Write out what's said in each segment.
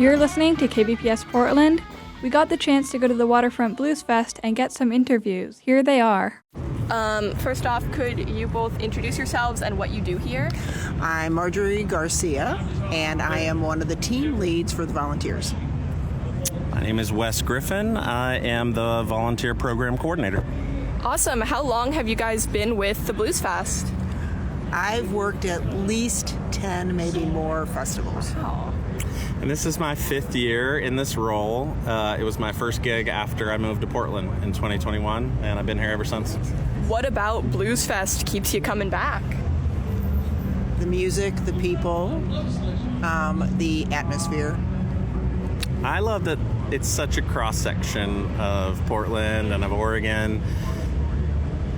You're listening to KBPS Portland. We got the chance to go to the Waterfront Blues Fest and get some interviews. Here they are. First off, could you both introduce yourselves and what you do here? I'm Marjorie Garcia, and I am one of the team leads for the volunteers. My name is Wes Griffin. I am the volunteer program coordinator. Awesome. How long have you guys been with the Blues Fest? I've worked at least 10, maybe more festivals. Oh. And this is my 5th year in this role. It was my first gig after I moved to Portland in 2021, and I've been here ever since. What about Blues Fest keeps you coming back? The music, the people, the atmosphere. I love that it's such a cross-section of Portland and of Oregon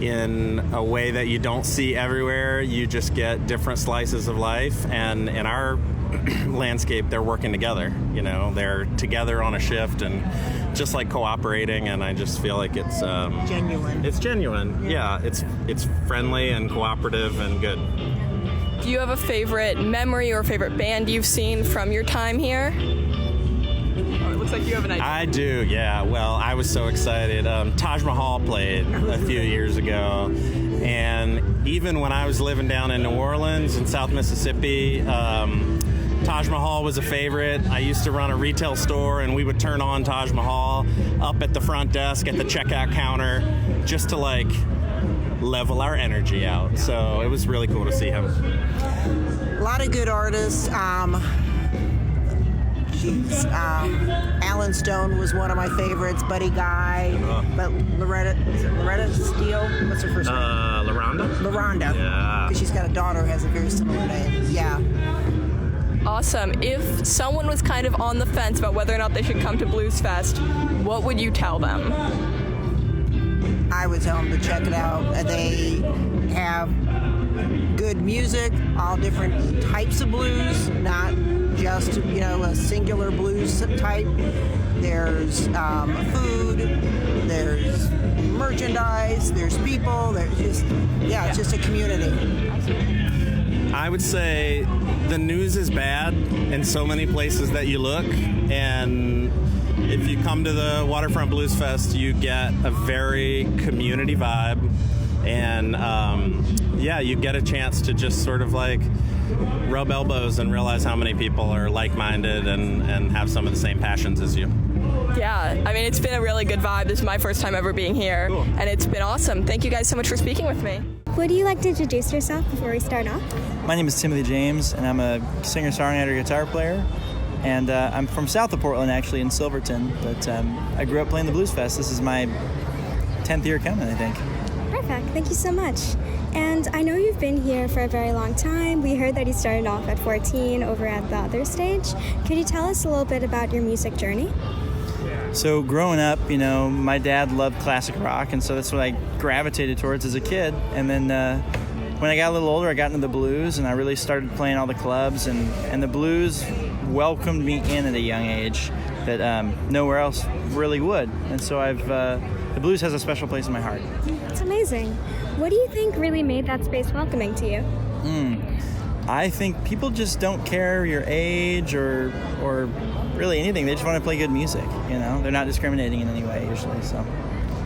in a way that you don't see everywhere. You just get different slices of life, and in our landscape, they're working together. You know, they're together on a shift and just like cooperating, and I just feel like it's genuine. It's genuine. Yeah, it's friendly and cooperative and good. Do you have a favorite memory or favorite band you've seen from your time here? Oh, it looks like you have an idea. I do, yeah. Well, I was so excited. Taj Mahal played a few years ago, and even when I was living down in New Orleans in South Mississippi, Taj Mahal was a favorite. I used to run a retail store, and we would turn on Taj Mahal up at the front desk at the checkout counter just to like level our energy out. So it was really cool to see him. A lot of good artists. Alan Stone was one of my favorites. Buddy Guy, but Loretta Steele. What's her first name? LaRonda. Yeah. Because she's got a daughter who has a very similar name. Yeah. Awesome. If someone was kind of on the fence about whether or not they should come to Blues Fest, what would you tell them? I would tell them to check it out. They have good music, all different types of blues, not just, a singular blues type. There's food, there's merchandise, there's people, there's just, it's just a community. I would say the news is bad in so many places that you look, and if you come to the Waterfront Blues Fest, you get a very community vibe, and you get a chance to just sort of like rub elbows and realize how many people are like-minded and have some of the same passions as you. Yeah, I mean, it's been a really good vibe. This is my first time ever being here, cool. And it's been awesome. Thank you guys so much for speaking with me. Would you like to introduce yourself before we start off? My name is Timothy James, and I'm a singer-songwriter, guitar player. And I'm from south of Portland, actually, in Silverton. But I grew up playing the Blues Fest. This is my 10th year coming, I think. Perfect. Thank you so much. And I know you've been here for a very long time. We heard that you started off at 14 over at the other stage. Could you tell us a little bit about your music journey? So growing up, my dad loved classic rock, and so that's what I gravitated towards as a kid. And then when I got a little older, I got into the blues, and I really started playing all the clubs, and the blues welcomed me in at a young age that nowhere else really would. And so the blues has a special place in my heart. That's amazing. What do you think really made that space welcoming to you? I think people just don't care your age or really anything. They just want to play good music, They're not discriminating in any way usually, so.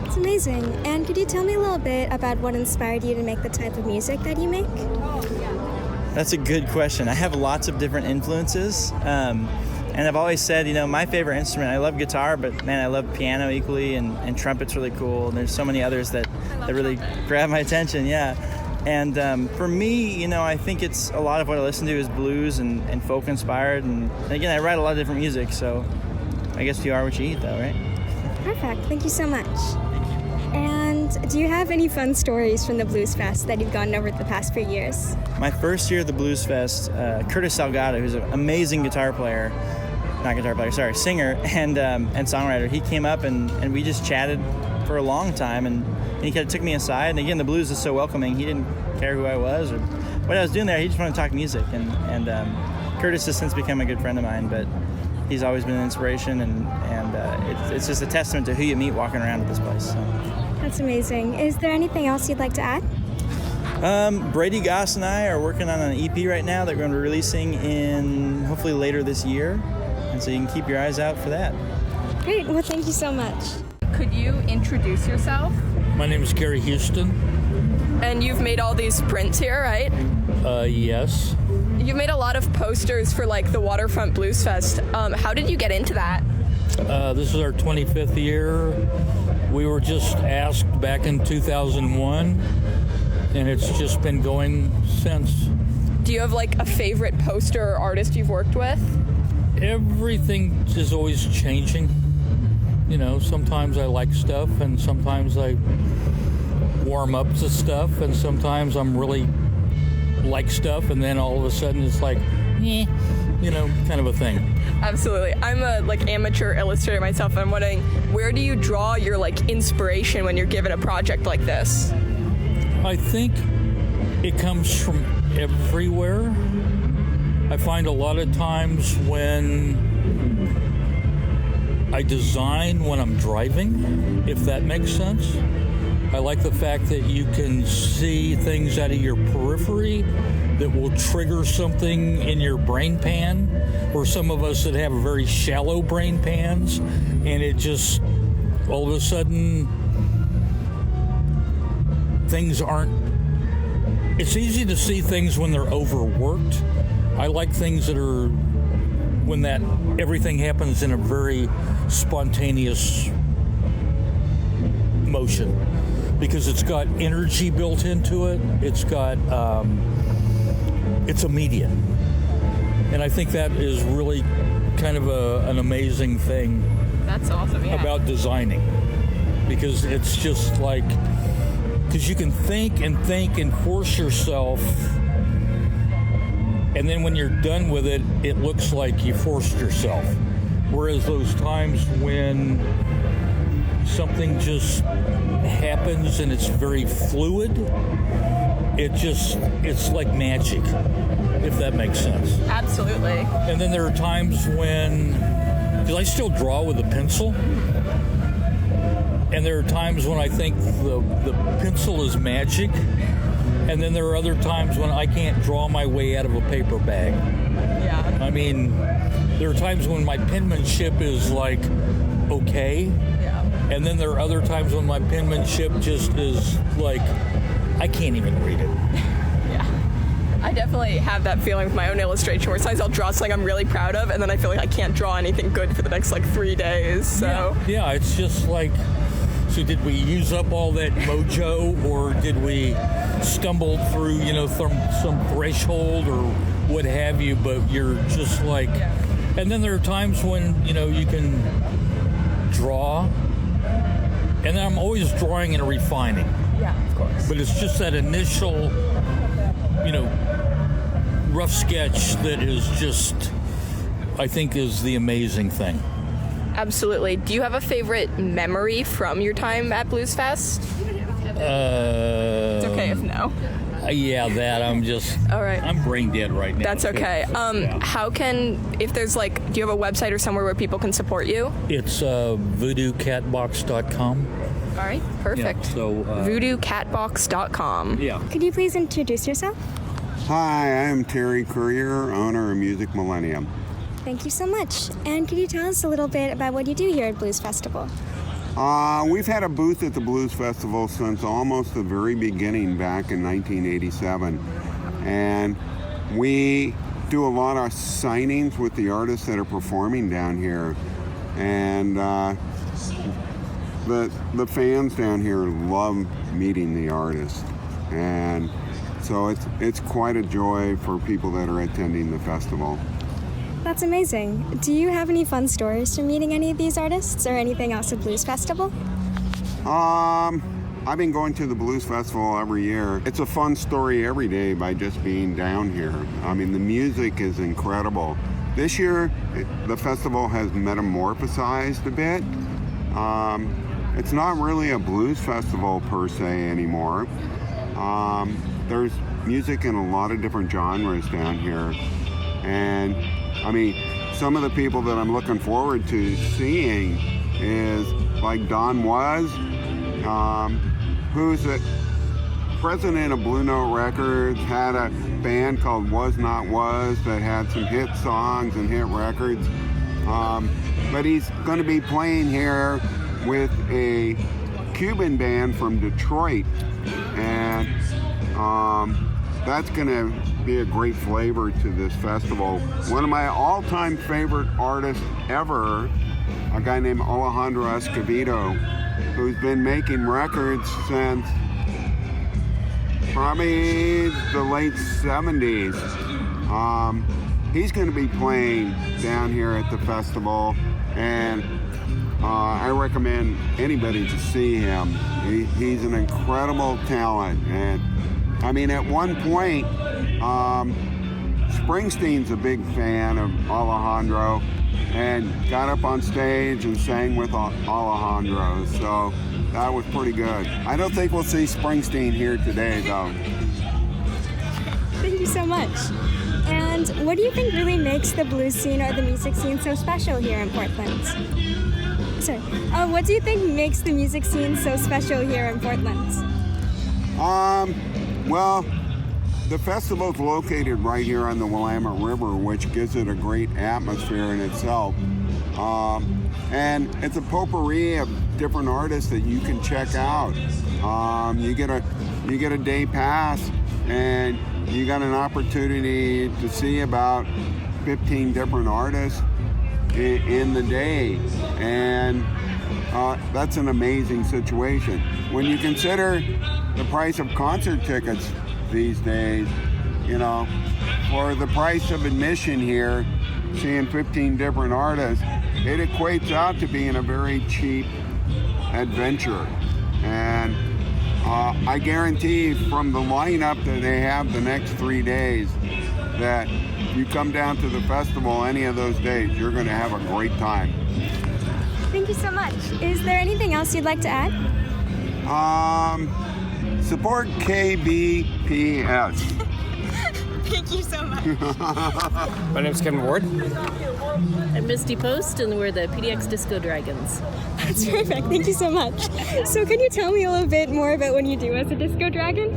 It's amazing. And could you tell me a little bit about what inspired you to make the type of music that you make? That's a good question. I have lots of different influences. And I've always said, my favorite instrument, I love guitar, but man, I love piano equally, and trumpet's really cool. And there's so many others that really grab my attention, yeah. And for me, I think it's a lot of what I listen to is blues and folk inspired. And again, I write a lot of different music, so I guess you are what you eat, though, right? Perfect. Thank you so much. And do you have any fun stories from the Blues Fest that you've gotten over the past few years? My first year at the Blues Fest, Curtis Salgado, who's an amazing singer and songwriter, he came up and we just chatted for a long time, and he kind of took me aside. And again, the blues is so welcoming. He didn't care who I was or what I was doing there. He just wanted to talk music. And Curtis has since become a good friend of mine, but he's always been an inspiration, and it's just a testament to who you meet walking around at this place. So. That's amazing. Is there anything else you'd like to add? Brady Goss and I are working on an EP right now that we're going to be releasing in hopefully later this year. And so you can keep your eyes out for that. Great. Well, thank you so much. Could you introduce yourself? My name is Gary Houston. And you've made all these prints here, right? Yes. You've made a lot of posters for like the Waterfront Blues Fest. How did you get into that? This is our 25th year. We were just asked back in 2001, and it's just been going since. Do you have like a favorite poster or artist you've worked with? Everything is always changing. You know, sometimes I like stuff, and sometimes I warm up to stuff, and sometimes I'm really like stuff, and then all of a sudden it's like, you know, kind of a thing. Absolutely. I'm a like amateur illustrator myself. I'm wondering, where do you draw your like inspiration when you're given a project like this? I think it comes from everywhere. I find a lot of times when I design when I'm driving, if that makes sense. I like the fact that you can see things out of your periphery that will trigger something in your brain pan, or some of us that have very shallow brain pans, and it just, all of a sudden, things aren't, it's easy to see things when they're overworked. I like things that are, when that everything happens in a very spontaneous motion, because it's got energy built into it. It's got, it's immediate. And I think that is really kind of an amazing thing. That's awesome, yeah. About designing. Because it's just like, because you can think and force yourself, and then when you're done with it, it looks like you forced yourself. Whereas those times when something just happens and it's very fluid, it's like magic, if that makes sense. Absolutely. And then there are times when, because I still draw with a pencil, and there are times when I think the pencil is magic, and then there are other times when I can't draw my way out of a paper bag. Yeah. I mean, there are times when my penmanship is like, okay. Yeah. And then there are other times when my penmanship just is like, I can't even read it. Yeah. I definitely have that feeling with my own illustration, where sometimes I'll draw something I'm really proud of, and then I feel like I can't draw anything good for the next like 3 days. So Yeah, it's just like, so did we use up all that mojo, or did we stumble through, you know, some threshold or what have you, but you're just like, and then there are times when, you know, you can draw, and then I'm always drawing and refining. Yeah, of course. But it's just that initial, you know, rough sketch that is just, I think, is the amazing thing. Absolutely. Do you have a favorite memory from your time at Blues Fest? It's okay if no. Yeah, that I'm just, all right. I'm brain dead right now. That's okay. How can, if there's like, do you have a website or somewhere where people can support you? It's voodooCatbox.com. All right, perfect. Yeah, so voodooCatbox.com. Yeah. Could you please introduce yourself? Hi, I'm Terry Currier, owner of Music Millennium. Thank you so much. And could you tell us a little bit about what you do here at Blues Festival? We've had a booth at the Blues Festival since almost the very beginning back in 1987. And we do a lot of signings with the artists that are performing down here. And the fans down here love meeting the artists. And so it's quite a joy for people that are attending the festival. That's amazing. Do you have any fun stories from meeting any of these artists or anything else at Blues Festival? I've been going to the Blues Festival every year. It's a fun story every day by just being down here. I mean, the music is incredible. This year, the festival has metamorphosized a bit. It's not really a blues festival per se anymore. There's music in a lot of different genres down here. And I mean, some of the people that I'm looking forward to seeing is like Don Was, who's the president of Blue Note Records, had a band called Was Not Was that had some hit songs and hit records. But he's going to be playing here with a Cuban band from Detroit, and that's going to be a great flavor to this festival. One of my all-time favorite artists ever, a guy named Alejandro Escovedo, who's been making records since probably the late 70s. He's going to be playing down here at the festival, and I recommend anybody to see him. He's an incredible talent, and I mean, at one point, Springsteen's a big fan of Alejandro and got up on stage and sang with Alejandro, so that was pretty good. I don't think we'll see Springsteen here today, though. Thank you so much. And what do you think really makes the blues scene or the music scene so special here in Portland? Sorry. What do you think makes the music scene so special here in Portland? Well, the festival's located right here on the Willamette River, which gives it a great atmosphere in itself. And it's a potpourri of different artists that you can check out. You get a day pass, and you got an opportunity to see about 15 different artists in the day, and that's an amazing situation. When you consider the price of concert tickets these days, you know, for the price of admission here, seeing 15 different artists, it equates out to being a very cheap adventure. And I guarantee from the lineup that they have the next 3 days that if you come down to the festival any of those days, you're going to have a great time. Thank you so much. Is there anything else you'd like to add? Support KBPS. Thank you so much. My name's Kevin Ward. I'm Misty Post, and we're the PDX Disco Dragons. That's perfect. Thank you so much. So can you tell me a little bit more about what you do as a disco dragon?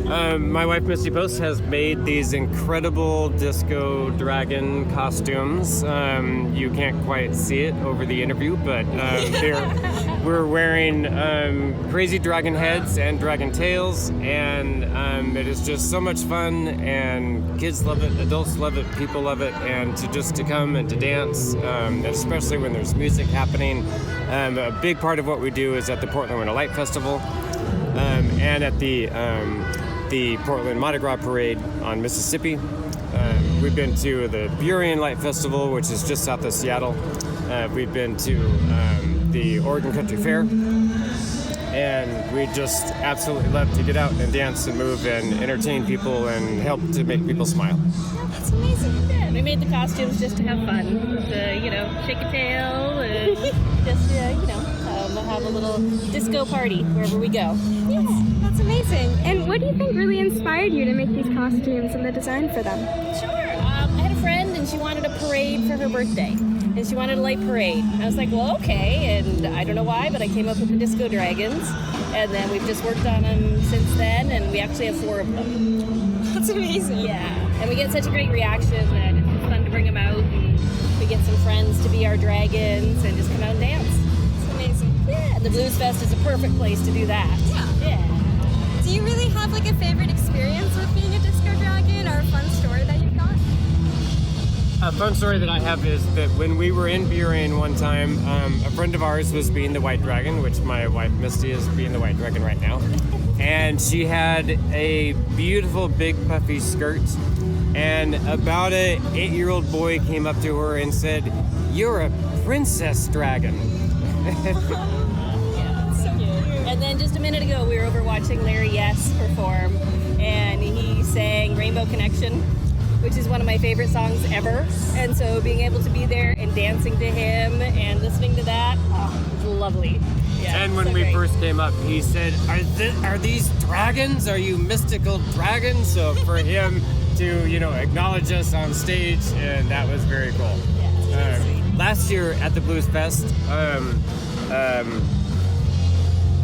My wife Misty Post has made these incredible disco dragon costumes. You can't quite see it over the interview, but we're wearing crazy dragon heads and dragon tails, and it is just so much fun, and kids love it, adults love it, people love it, and to come and to dance, especially when there's music happening. A big part of what we do is at the Portland Winter Light Festival, and at the Portland Mardi Gras Parade on Mississippi. We've been to the Burien Light Festival, which is just south of Seattle. We've been to the Oregon Country Fair. And we just absolutely love to get out and dance and move and entertain people and help to make people smile. That's amazing. Yeah, we made the costumes just to have fun. To, shake a tail and just, have a little disco party wherever we go. Yes, that's amazing. And what do you think really inspired you to make these costumes and the design for them? Sure. I had a friend, and she wanted a parade for her birthday. And she wanted a light parade. I was like, well, okay. And I don't know why, but I came up with the Disco Dragons. And then we've just worked on them since then, and we actually have 4 of them. That's amazing. Yeah. And we get such a great reaction that it's fun to bring them out. And we get some friends to be our dragons and just come out and dance. It's amazing. Yeah. And the Blues Fest is a perfect place to do that. Yeah. Do you really have a favorite experience with being a disco dragon, or a fun story that you've got? A fun story that I have is that when we were in Burien one time, a friend of ours was being the White Dragon, which my wife Misty is being the White Dragon right now. And she had a beautiful big puffy skirt, and about an 8-year-old boy came up to her and said, "You're a princess dragon." Yeah, so cute. And then just a minute ago, we were over watching Larry Yes perform, and he sang Rainbow Connection, which is one of my favorite songs ever. And so being able to be there and dancing to him and listening to that, was lovely. Yeah, and when we first came up, he said, are these dragons? Are you mystical dragons? So for him to, acknowledge us on stage, and that was very cool. Yeah, last year at the Blues Fest,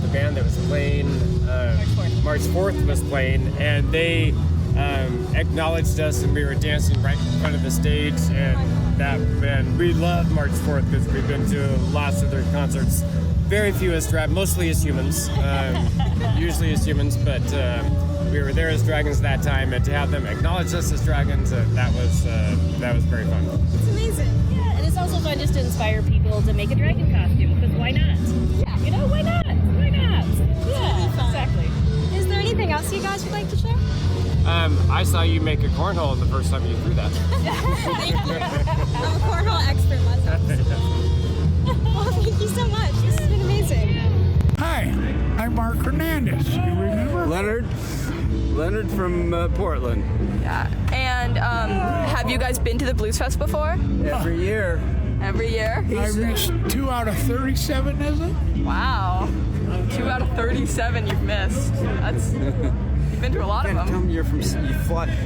the band that was playing, March 4th was playing, and they acknowledged us, and we were dancing right in front of the stage, and we love March 4th because we've been to lots of their concerts. Very few as drag, mostly as humans, usually as humans, but we were there as dragons that time, and to have them acknowledge us as dragons, that was very fun. It's amazing. Yeah, and it's also fun just to inspire people to make a dragon costume, because why not? Yeah. You know, why not? Why not? Yeah, exactly. Is there anything else you guys would like to share? I saw you make a cornhole the first time you threw that. Thank you. I'm a cornhole expert myself. Well, thank you so much. This has been amazing. Hi, I'm Mark Hernandez. You remember? Leonard from Portland. Yeah. And have you guys been to the Blues Fest before? Every year. Every year? I missed 2 out of 37, is it? Wow. 2 out of 37 you've missed. That's... You've been to a lot of them. Tell me you're from.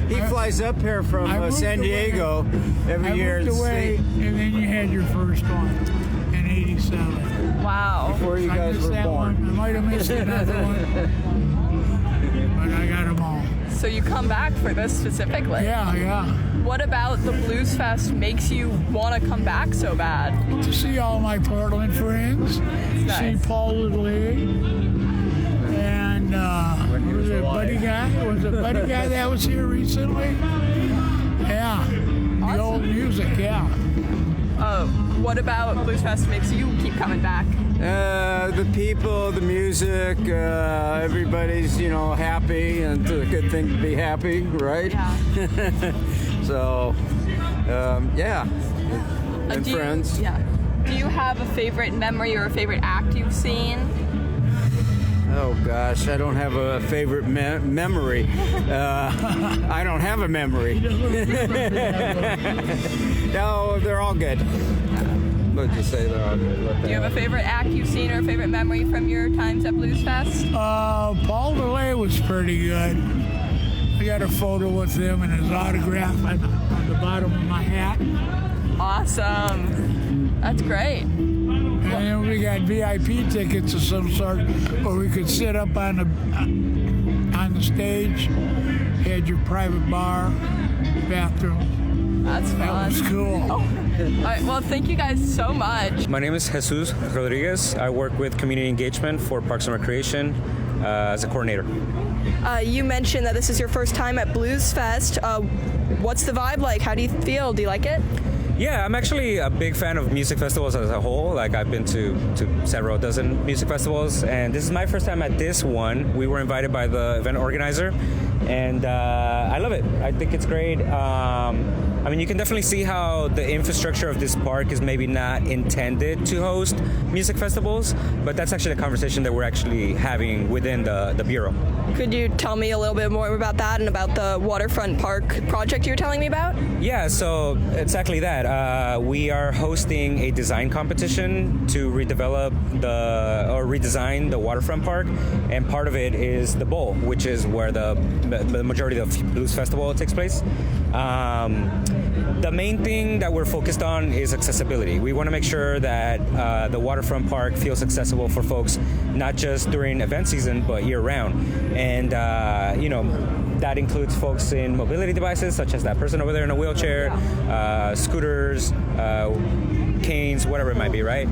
He flies up here from San Diego every year. I moved away, and then you had your first one in '87. Wow. Before you guys were born. I might have missed another one, but I got them all. So you come back for this specifically? Yeah. What about the Blues Fest makes you want to come back so bad? To see all my Portland friends, Nice. see Paul Little and was it Buddy Guy? Was it Buddy Guy that was here recently? Yeah. The old music, yeah. What about Blues Fest makes you keep coming back? The people, the music, everybody's, happy, and it's a good thing to be happy, right? Yeah. So, yeah. And friends. Do you have a favorite memory or a favorite act you've seen? Oh gosh, I don't have a favorite memory. I don't have a memory. No, they're all good. Let's just say they're all good. Do you have a favorite act you've seen or a favorite memory from your times at Blues Fest? Paul DeLay was pretty good. I got a photo with him and his autograph on the bottom of my hat. Awesome. That's great. And then we got VIP tickets of some sort where we could sit up on the stage. You had your private bar, bathroom. That's fun. That was cool. All right, well, thank you guys so much. My name is Jesus Rodriguez. I work with community engagement for Parks and Recreation as a coordinator. You mentioned that this is your first time at Blues Fest. What's the vibe like? How do you feel? Do you like it? Yeah, I'm actually a big fan of music festivals as a whole. Like, I've been to several dozen music festivals, and this is my first time at this one. We were invited by the event organizer, and I love it. I think it's great. I mean, you can definitely see how the infrastructure of this park is maybe not intended to host music festivals, but that's actually a conversation that we're actually having within the Bureau. Could you tell me a little bit more about that and about the Waterfront Park project you were telling me about? Yeah, so exactly that. We are hosting a design competition to redesign the Waterfront Park, and part of it is the bowl, which is where the majority of the Blues Festival takes place. The main thing that we're focused on is accessibility. We want to make sure that the Waterfront Park feels accessible for folks, not just during event season, but year-round. And, that includes folks in mobility devices, such as that person over there in a wheelchair, scooters, canes, whatever it might be, right?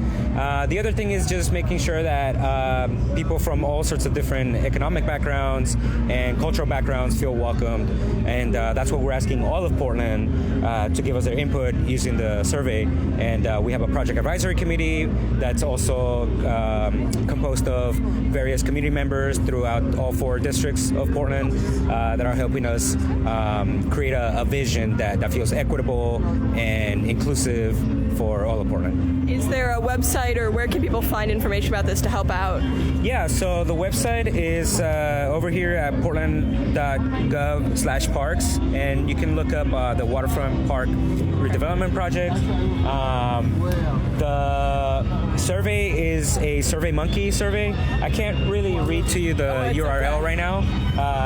The other thing is just making sure that people from all sorts of different economic backgrounds and cultural backgrounds feel welcomed, and that's what we're asking all of Portland to give us their input using the survey. And we have a project advisory committee that's also composed of various community members throughout all 4 districts of Portland that are helping us create a vision that feels equitable and inclusive for all of Portland. Is there a website, or where can people find information about this to help out? Yeah, so the website is over here at portland.gov/parks, and you can look up the Waterfront Park Redevelopment Project. The survey is a SurveyMonkey survey. I can't really read to you the URL right now.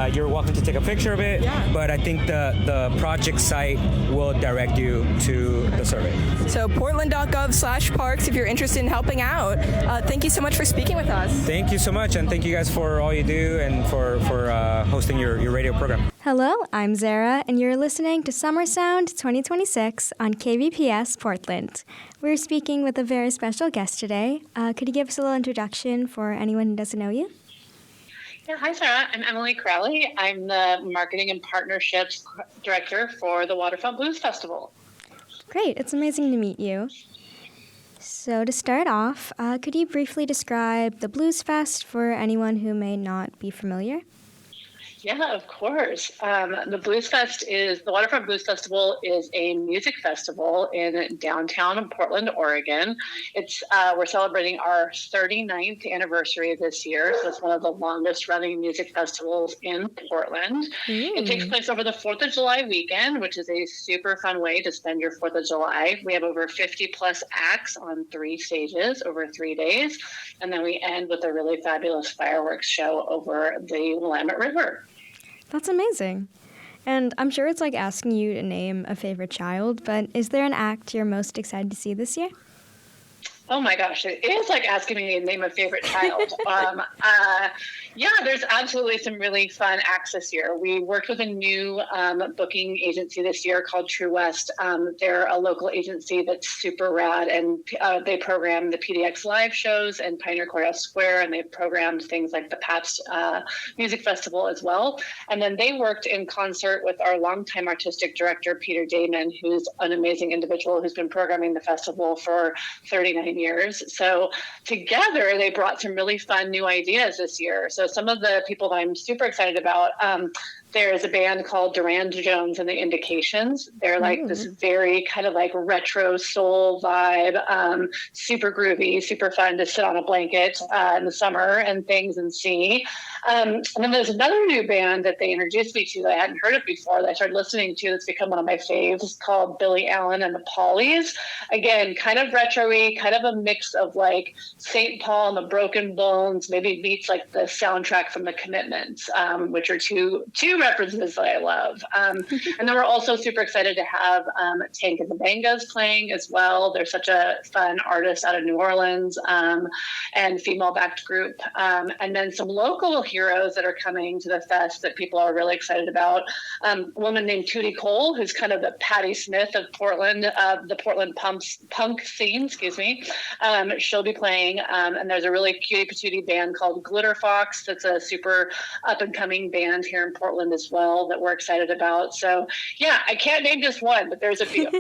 You're welcome to take a picture of it, but I think the project site will direct you to the survey. So portland.gov/parks if you're interested in helping out. Thank you so much for speaking with us. Thank you so much, and thank you guys for all you do and for hosting your radio program. Hello, I'm Zara, and you're listening to Summer Sound 2026 on KBPS Portland. We're speaking with a very special guest today. Could you give us a little introduction for anyone who doesn't know you? Yeah, hi, Sarah. I'm Emily Crowley. I'm the Marketing and Partnerships Director for the Waterfront Blues Festival. Great, it's amazing to meet you. So to start off, could you briefly describe the Blues Fest for anyone who may not be familiar? Yeah, of course. The Waterfront Blues Festival is a music festival in downtown Portland, Oregon. We're celebrating our 39th anniversary this year, so it's one of the longest running music festivals in Portland. It takes place over the 4th of July weekend, which is a super fun way to spend your 4th of July. We have over 50 plus acts on 3 stages over 3 days, and then we end with a really fabulous fireworks show over the Willamette River. That's amazing. And I'm sure it's like asking you to name a favorite child, but is there an act you're most excited to see this year? Oh my gosh, it is like asking me to name a favorite child. Yeah, there's absolutely some really fun acts this year. We worked with a new booking agency this year called True West. They're a local agency that's super rad, and they program the PDX live shows and Pioneer Courthouse Square, and they've programmed things like the Pabst Music Festival as well. And then they worked in concert with our longtime artistic director, Peter Damon, who's an amazing individual who's been programming the festival for 39 years. So together they brought some really fun new ideas this year. So some of the people that I'm super excited about, there's a band called Durand Jones and the Indications. They're like this very kind of like retro soul vibe, super groovy, super fun to sit on a blanket in the summer and things and see. And then there's another new band that they introduced me to that I hadn't heard of before that I started listening to that's become one of my faves, called Billy Allen and the Pollies. Again, kind of retro-y, kind of a mix of like St. Paul and the Broken Bones, maybe meets like the soundtrack from The Commitments, which are two references that I love. And then we're also super excited to have Tank and the Bangas playing as well. They're such a fun artist out of New Orleans and female-backed group. And then some local heroes that are coming to the fest that people are really excited about. A woman named Tootie Cole, who's kind of the Patti Smith of Portland, the Portland punk scene, she'll be playing. And there's a really cutie patootie band called Glitter Fox that's a super up-and-coming band here in Portland as well that we're excited about. So yeah, I can't name just one, but there's a few.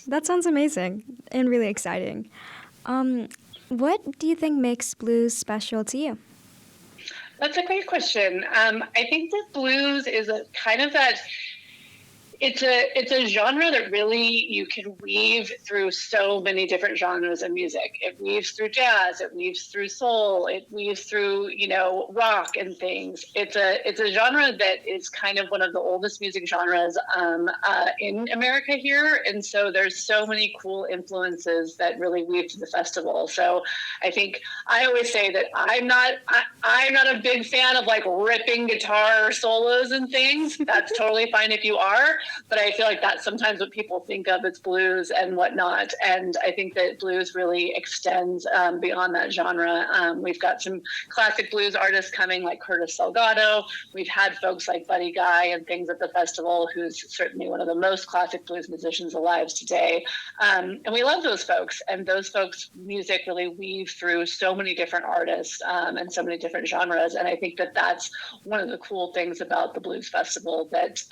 That sounds amazing and really exciting. What do you think makes blues special to you? That's a great question. I think that blues is a kind of that. It's a genre that really you can weave through so many different genres of music. It weaves through jazz, it weaves through soul, it weaves through, rock and things. It's a genre that is kind of one of the oldest music genres in America here. And so there's so many cool influences that really weave to the festival. So I think I always say that I'm not a big fan of like ripping guitar solos and things. That's totally fine if you are. But I feel like that's sometimes what people think of as blues and whatnot. And I think that blues really extends beyond that genre. We've got some classic blues artists coming like Curtis Salgado. We've had folks like Buddy Guy and things at the festival, who's certainly one of the most classic blues musicians alive today. And we love those folks. And those folks' music really weave through so many different artists and so many different genres. And I think that that's one of the cool things about the Blues Festival, that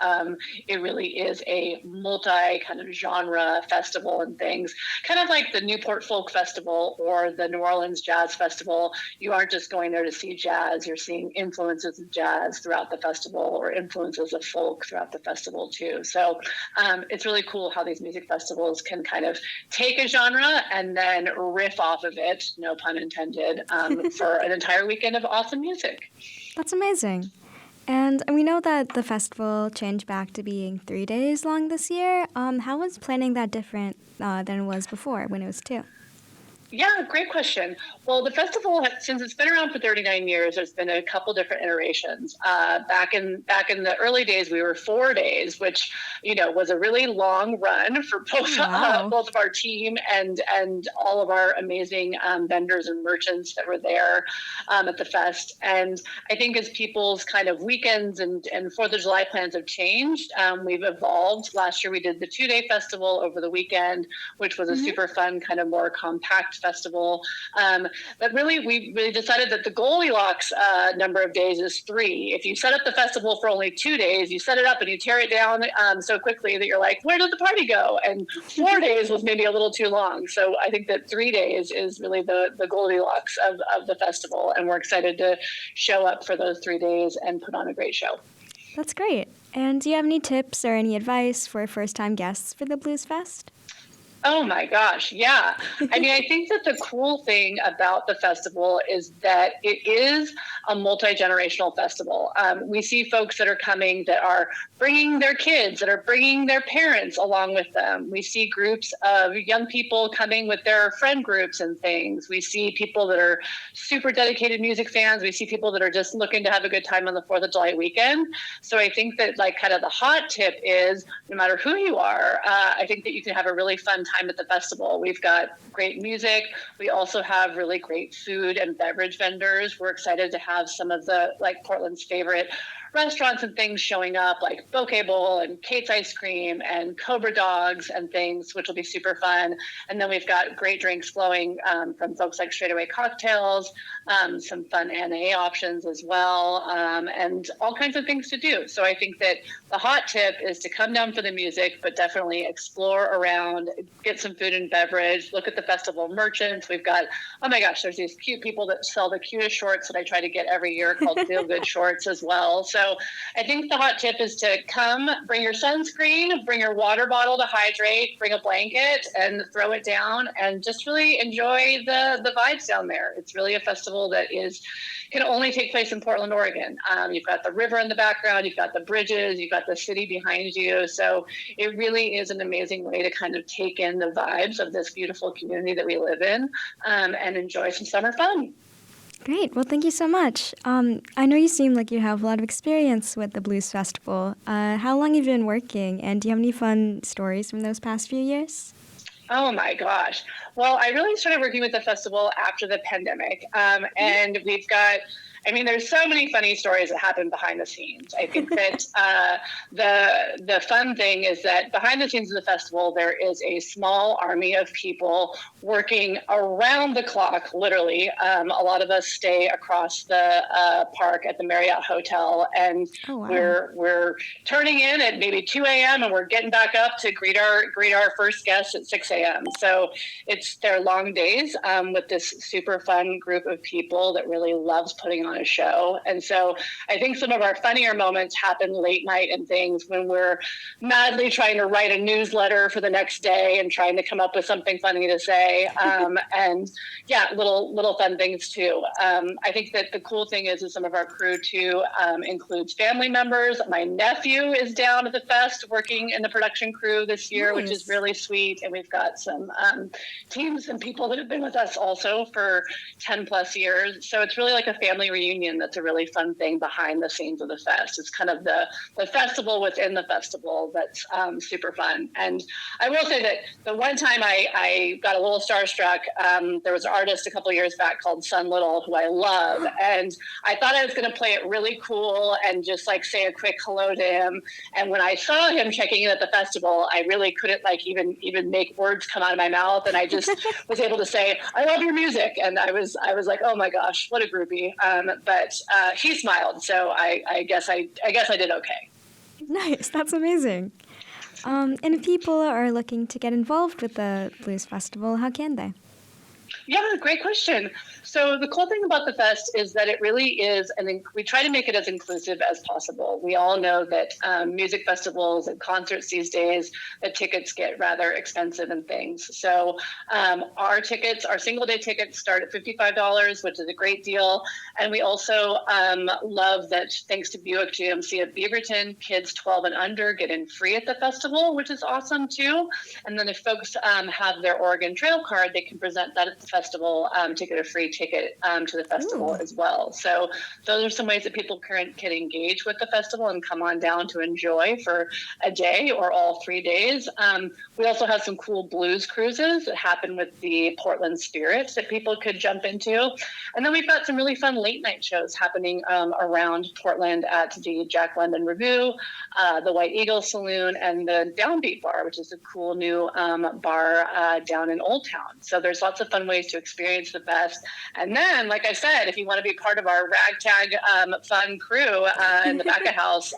it really is a multi kind of genre festival and things, kind of like the Newport Folk Festival or the New Orleans Jazz Festival. You aren't just going there to see jazz, you're seeing influences of jazz throughout the festival or influences of folk throughout the festival too. So it's really cool how these music festivals can kind of take a genre and then riff off of it, no pun intended, for an entire weekend of awesome music. That's amazing. And we know that the festival changed back to being 3 days long this year. How was planning that different than it was before when it was 2? Yeah, great question. Well, the festival, since it's been around for 39 years, there's been a couple different iterations. Back in the early days, we were 4 days, which was a really long run for both both of our team and all of our amazing vendors and merchants that were there at the fest. And I think as people's kind of weekends and 4th of July plans have changed, we've evolved. Last year, we did the 2-day festival over the weekend, which was a super fun, kind of more compact festival. But really, we decided that the Goldilocks number of days is 3. If you set up the festival for only 2 days, you set it up and you tear it down so quickly that you're like, where did the party go? And 4 days was maybe a little too long. So I think that 3 days is really the Goldilocks of the festival. And we're excited to show up for those 3 days and put on a great show. That's great. And do you have any tips or any advice for first-time guests for the Blues Fest? Oh my gosh, yeah. I mean, I think that the cool thing about the festival is that it is a multi-generational festival. We see folks that are coming that are bringing their kids, that are bringing their parents along with them. We see groups of young people coming with their friend groups and things. We see people that are super dedicated music fans. We see people that are just looking to have a good time on the 4th of July weekend. So I think that kind of the hot tip is no matter who you are, I think that you can have a really fun time at the festival. We've got great music. We also have really great food and beverage vendors. We're excited to have some of the Portland's favorite restaurants and things showing up, like Bouquet Bowl and Kate's Ice Cream and Cobra Dogs and things, which will be super fun. And then we've got great drinks flowing from folks like Straightaway Cocktails, some fun NA options as well, and all kinds of things to do. So I think that the hot tip is to come down for the music, but definitely explore around, get some food and beverage, look at the festival merchants. We've got, oh my gosh, there's these cute people that sell the cutest shorts that I try to get every year called Feel Good Shorts as well. So I think the hot tip is to come, bring your sunscreen, bring your water bottle to hydrate, bring a blanket and throw it down and just really enjoy the vibes down there. It's really a festival that can only take place in Portland, Oregon. You've got the river in the background, you've got the bridges, you've got the city behind you. So it really is an amazing way to kind of take in the vibes of this beautiful community that we live in and enjoy some summer fun. Great. Well, thank you so much. I know you seem like you have a lot of experience with the Blues Festival. How long have you been working, and do you have any fun stories from those past few years? Oh my gosh. Well, I really started working with the festival after the pandemic. And we've got, there's so many funny stories that happen behind the scenes. I think that the fun thing is that behind the scenes of the festival, there is a small army of people working around the clock, literally. A lot of us stay across the park at the Marriott Hotel, and we're turning in at maybe 2 a.m. and we're getting back up to greet our first guests at 6 a.m. So they're long days with this super fun group of people that really loves putting on a show. And so I think some of our funnier moments happen late night and things when we're madly trying to write a newsletter for the next day and trying to come up with something funny to say. And yeah, little fun things too. I think that the cool thing is some of our crew too includes family members. My nephew is down at the fest working in the production crew this year, which is really sweet. And we've got some teams and people that have been with us also for 10 plus years. So it's really like a family reunion. That's a really fun thing behind the scenes of the fest. It's kind of the festival within the festival that's super fun. And I will say that the one time I got a little starstruck, there was an artist a couple of years back called Sun Little, who I love. And I thought I was going to play it really cool and just say a quick hello to him. And when I saw him checking in at the festival, I really couldn't even make words come out of my mouth. And I just was able to say, I love your music. And I was like, oh my gosh, what a groupie. But he smiled, so I guess I did okay. Nice, that's amazing. And if people are looking to get involved with the Blues Festival, how can they? Yeah, great question. So the cool thing about the fest is that it really is, we try to make it as inclusive as possible. We all know that music festivals and concerts these days, the tickets get rather expensive and things. So our single day tickets start at $55, which is a great deal. And we also love that thanks to Buick GMC of Beaverton, kids 12 and under get in free at the festival, which is awesome too. And then if folks have their Oregon Trail card, they can present that at the festival to get a free ticket to the festival as well. So those are some ways that people can engage with the festival and come on down to enjoy for a day or all 3 days. We also have some cool blues cruises that happen with the Portland Spirits that people could jump into. And then we've got some really fun late night shows happening around Portland at the Jack London Review, the White Eagle Saloon, and the Downbeat Bar, which is a cool new bar down in Old Town. So there's lots of fun ways to experience the fest. And then, like I said, if you want to be part of our ragtag fun crew in the back of house,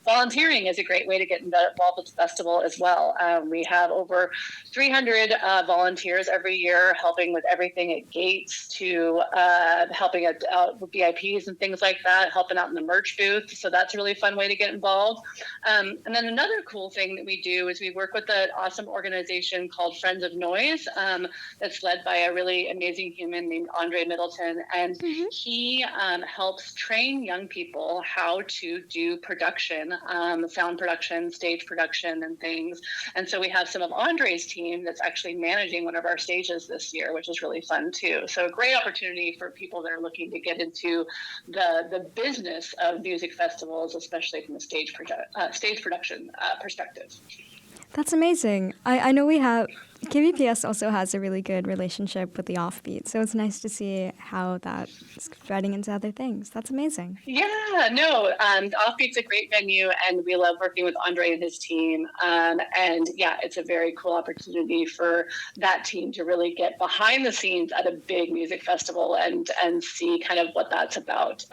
volunteering is a great way to get involved with the festival as well. We have over 300 volunteers every year helping with everything at gates to helping out with VIPs and things like that, helping out in the merch booth. So that's a really fun way to get involved. And then another cool thing that we do is we work with an awesome organization called Friends of Noise that's led by a really amazing human named Andre Middleton. And he helps train young people how to do production, sound production, stage production, and things. And so we have some of Andre's team that's actually managing one of our stages this year, which is really fun too. So a great opportunity for people that are looking to get into the business of music festivals, especially from a stage production perspective. That's amazing. I know we have, KBPS also has a really good relationship with the Offbeat, so it's nice to see how that's spreading into other things. That's amazing. Yeah, no, Offbeat's a great venue, and we love working with Andre and his team. And yeah, it's a very cool opportunity for that team to really get behind the scenes at a big music festival and see kind of what that's about.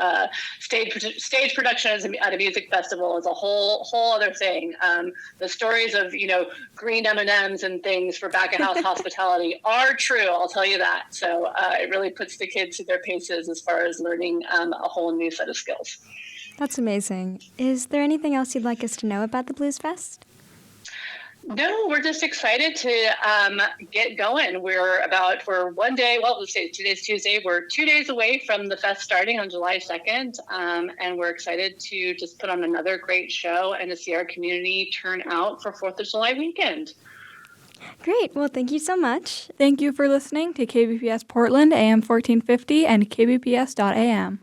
Stage production at a music festival is a whole other thing. The stories of, green M&Ms and things for back of house hospitality are true, I'll tell you that. So it really puts the kids through their paces as far as learning a whole new set of skills. That's amazing. Is there anything else you'd like us to know about the Blues Fest? No, we're just excited to get going. We're 1 day, let's say today's Tuesday. We're 2 days away from the fest starting on July 2nd. And we're excited to just put on another great show and to see our community turn out for 4th of July weekend. Great. Well, thank you so much. Thank you for listening to KBPS Portland, AM 1450 and kbps.am.